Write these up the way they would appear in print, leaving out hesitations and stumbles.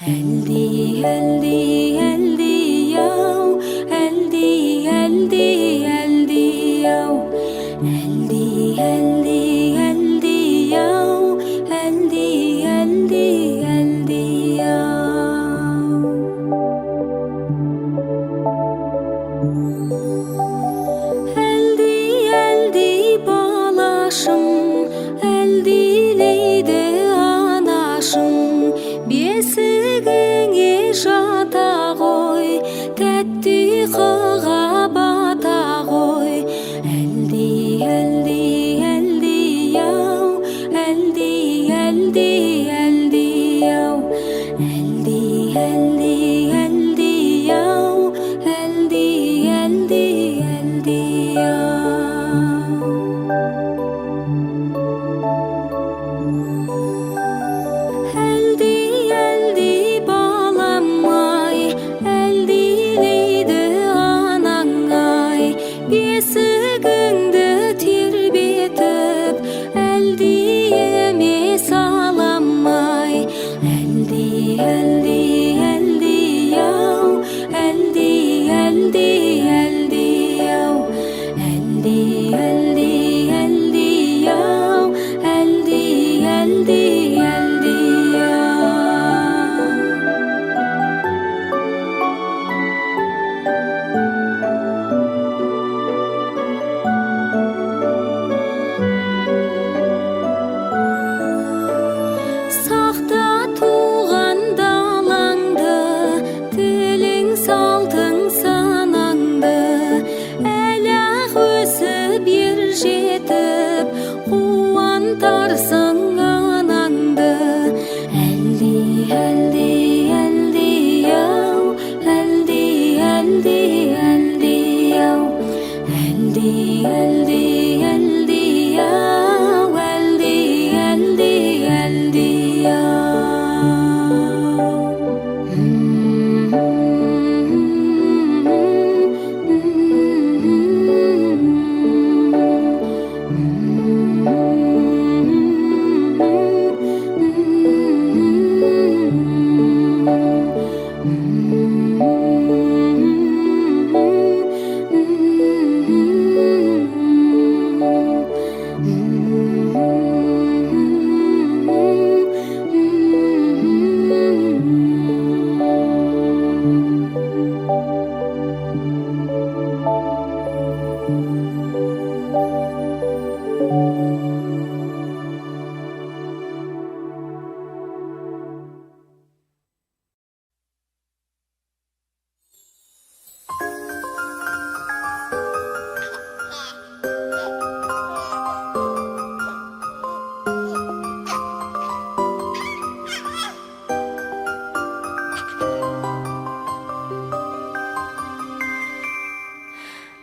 Eldi, eldi, eldi yav, eldi, eldi, eldi yav, eldi, eldi, eldi yav, eldi, eldi, eldi yav. Eldi, eldi balaşım, eldi leydi anaşım, бесігіңе жата ғой, тәтті қыға бата ғой. Әлди, әлди, әлди яу, әлди, әлди, әлди яу, әлди, әлди, әлди яу, әлди, әлди, әлди яу. Бесігіңді тербетіп, әлди еме саламай. Әлди, әлди, әлди яу, әлди, әлди, әлди яу, әлди, әлди, әлди яу, әлди, әлди, әлди яу. Сақта туған далаңды, тілің салтың санаңды, әлі-ақ өсіп ер жетіп, қуантарсың анаңды. Әлди, әлди, әлди яу, әлди, әлди, әлди яу, әлди, әлди, әлди яу, әлди, әлди, әлди яу.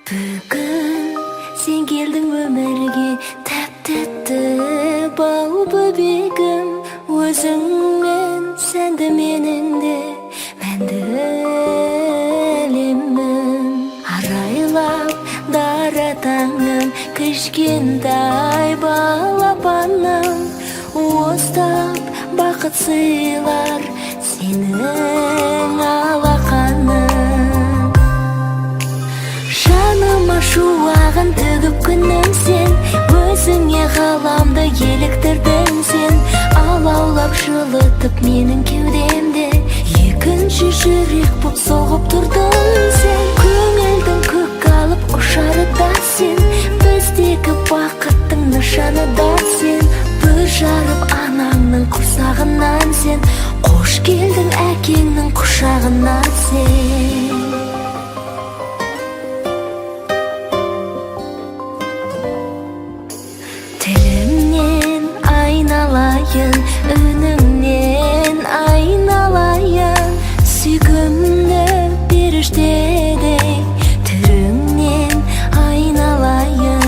Бүгін сен келдің өмірге, тәп-тәтті бал бөбегім, өзіңмен сәнді менің де мәнді әлемім. Арайлап дара таңым, кішкентай балапаным, уыстап бақыт сыйлар сенің алақаның. Жаныма шуағын төгіп күнім сен, өзіңе ғаламды еліктірдің сен. Алаулап жылытып менің кеудемде, екінші жүрек боп соғып тұрдың сен. Көңілдің көк алып ұшары да сен, біздегі бақыттың нышаны да сен. Бүр жарып анаңның құрсағынан сен, қош келдің әкеңнің құшағына сен. Тілімнен айналайын, үніңнен айналайын, сүйгімді періштедей түріңнен айналайын.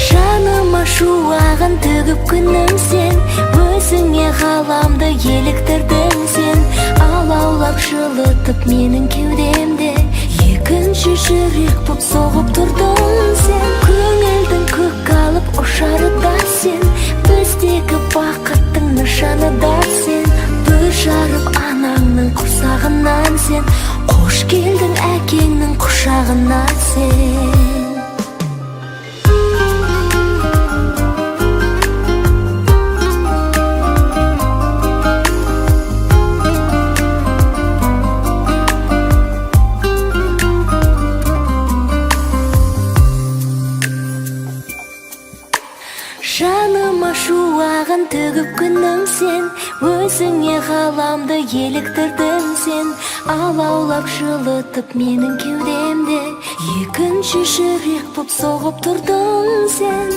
Жаныма шуағын төгіп күнім сен, өзіңе ғаламды еліктірдің сен. Алаулап жылытып менің кеудемде, екінші жүрек боп соғып тұрдың сен. Көңілдің көк алып ұшары да сен, біздегі бақыттың нышаны да сен. курсагына сен. Жаныма шуағын төгіп күнің сен, өзіңе ғаламды еліктірдің сен. Алаулап жылытып менің кеудемде, екінші жүрек боп соғып тұрдың сен.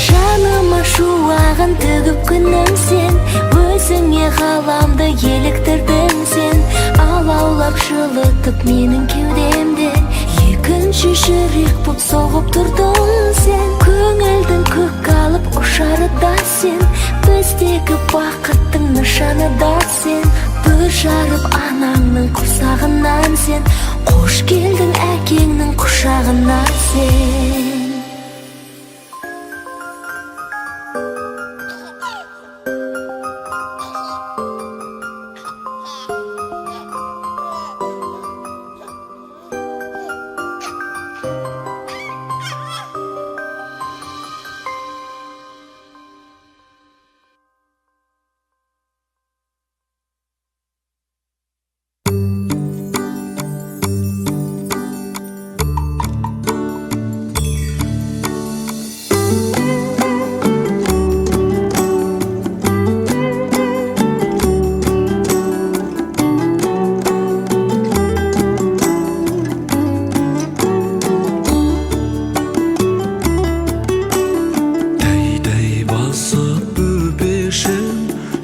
Жаныма шуағын төгіп күнің сен, өзіңе ғаламды еліктірдің сен. Алаулап жылытып менің кеудемде, екінші жүрек боп соғып тұрдың сен. Көңілдің көк алып ұшары да сен, біздегі бақыттың нышаны да сен. Бүр жарып анаңның құрсағынан сен, қош келдің әкеңнің құшағына сен.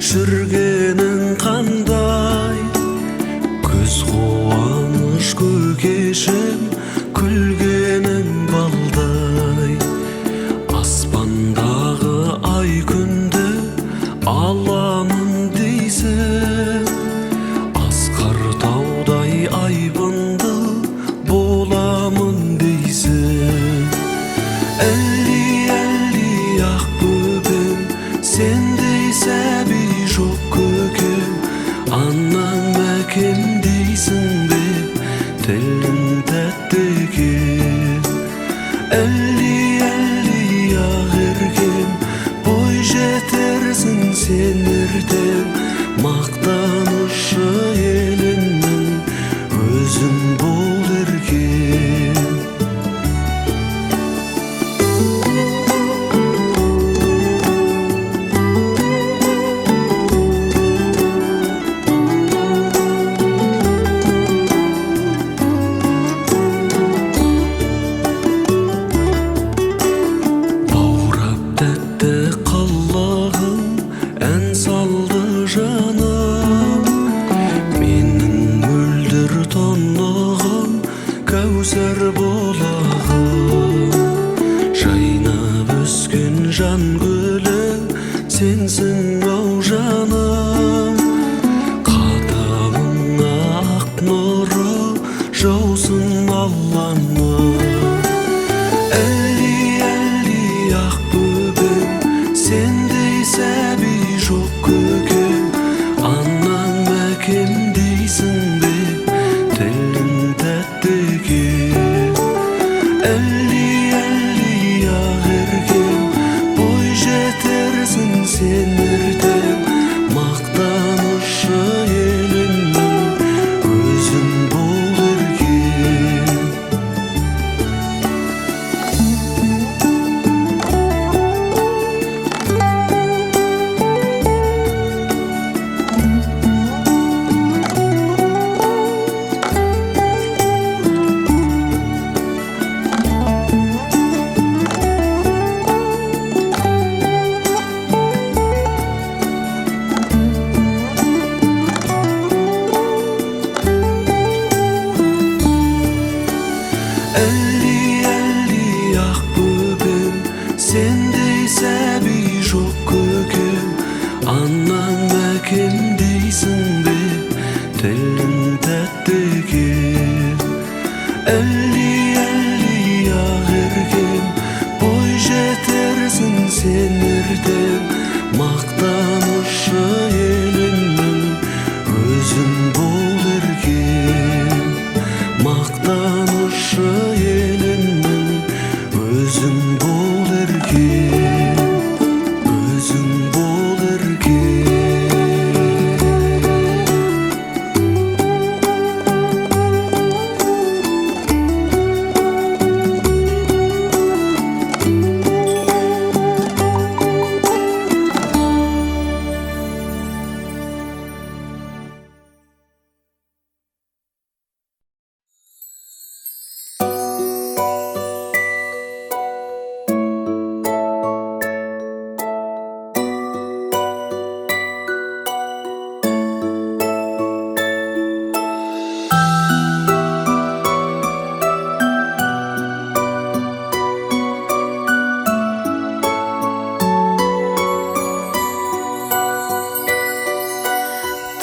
Жүргенің қандай, көз қуаныш көгешім, күлгенің балдай. Аспандағы ай күнді аламын дейсің, асқар таудай айбынды боламын дейсің. Әлі ақ бөбем, сендей сәби жоқ көкем, анаң әкем дейсің бе, тілің тәтті екен. Әлі ақ еркем, бой жетерсің сен ертең, мақтанышы еліңнің өзің бол еркем. Кәусар болағым, жайнап өскен жан гүлі сенсің ау жаным. Қадамыңа ақ нұры жаусын Алланың. Әлі ақ бөбем, сендей сәби жоқ көкем, анаң әкем дейсің бе, тілің тәтті екен. Әлі ақ еркем, бой жетерсің сен ертең, мақтанышы еліңнің өзің бол еркем. Әлі ақ бөбем, сендей сәби жоқ көкем, анаң әкем дейсің бе, тілің тәтті екен. Әлі ақ еркем, бой жетерсің сен ертең, мақтанышы еліңнің өзің бол еркем. Мақтанышы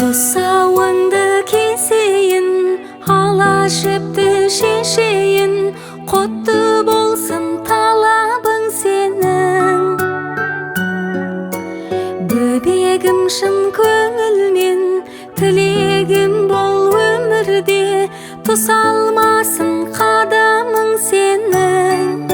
Тұсауыңды кесейін, ала жіпті шешейін, құтты болсын талабың сенің. Бөбегім шын көңілмен, тілегім бол өмірде, тұсалмасын қадамың сенің.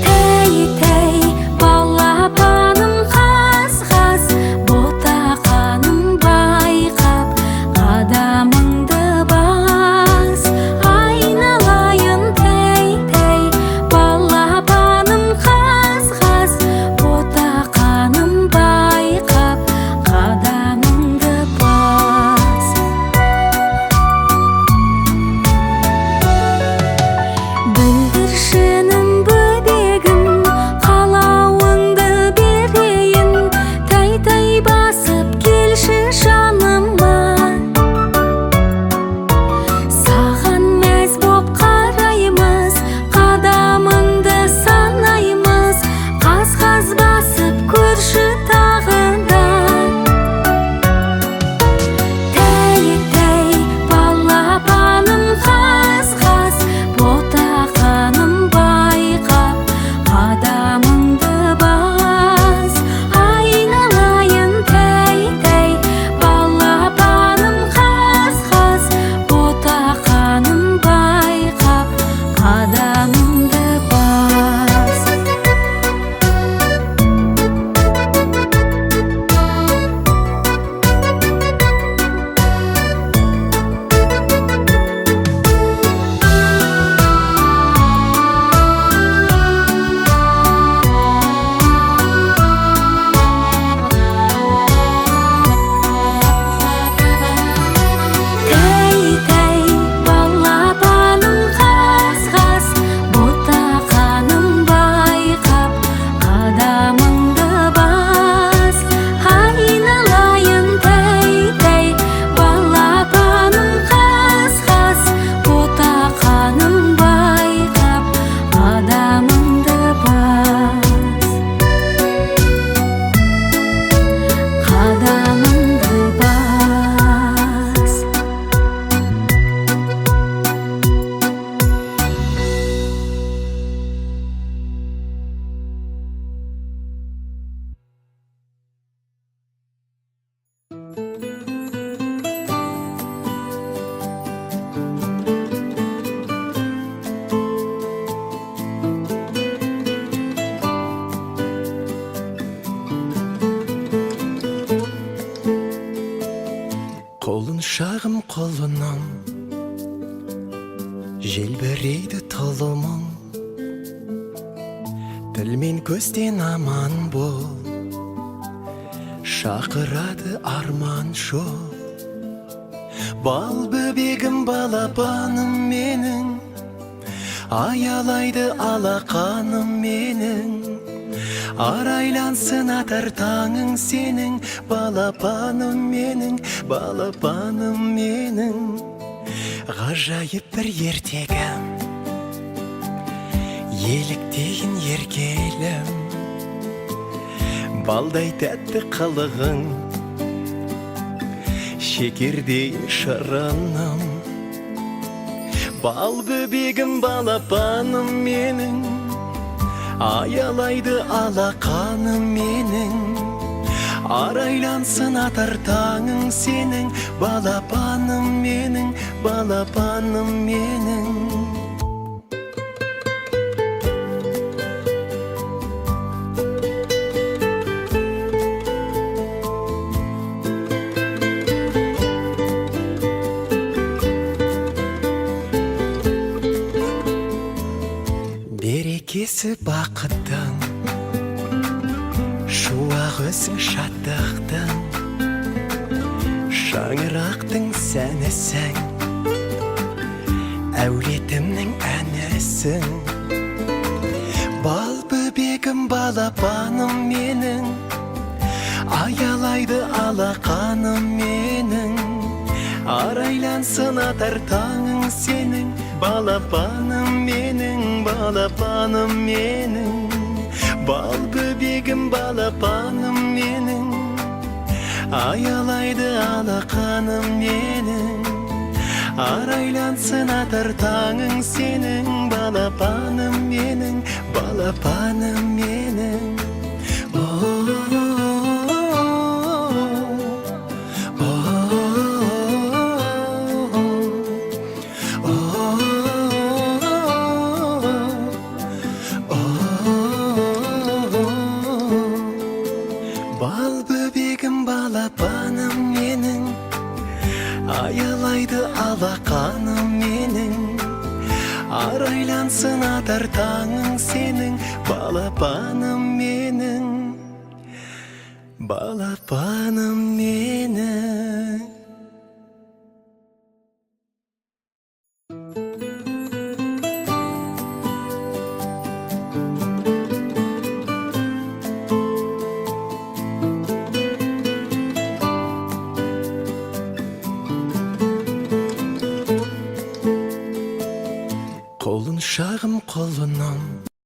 Тәй-тәй балапаным қаз-қаз, ботақаным байқап, қадамыңды бас. Айналайын тәй-тәй балапаным қаз-қаз, ботақаным байқап, қадамыңды бас. Бүлдіршінім бөбегім, қалауыңды берейін, тәй-тәй басып келші жаныма. Саған мәз боп қараймыз, қадамыңды санаймыз, қаз-қаз басып көрші тағы да. Тәй-тәй балапаным қаз-қаз, ботақаным байқап, қадамыңды бас. Айналайын тәй-тәй балапаным қаз-қаз, ботақаным байқап, қадамыңды бас. Тәй-тәй балапаным қаз-қаз, ботақаным байқап, қадамыңды бас. Айналайын тәй-тәй балапаным қаз-қаз, ботақаным байқап, қадамыңды бас. Қадамыңды бас. Қолын шағым қолынан, желбірейді тұлымың. Тіл мен көзден аман бол, шақырады арман жол. Бал бөбегім балапаным менің, аялайды алақаным менің. Арайлансын атар таңың сенің, балапаным менің, балапаным менің. Ғажайып бір ертегім, еліктейін еркелім. Балдай тәтті қылығың, шекердейін шырыным. Бал бөбегім балапаным менің, аялайды алақаным менің. Арайлансын атар таңың сенің, балапаным менің, балапаным менің. Берекесі бақыттың, шуақ өзің шаттықтың, шаңырақтың сәнісің, әулетімнің әнісің. Бал бөбегім балапаным менің, аялайды алақаным менің. Арайлансын атар таңың сенің, балапаным менің, балапаным менің. Бал бөбегім балапаным менің, Аялайды алақаным менің, арайлансын атар таңың сенің. Балапаным менің, балапаным менің. Бал бөбегім балапаным менің, аялайды алақаным менің. Арайлансын атар таңың сенің. Балапаным менің, балапаным менің. Қолын шағым қолынан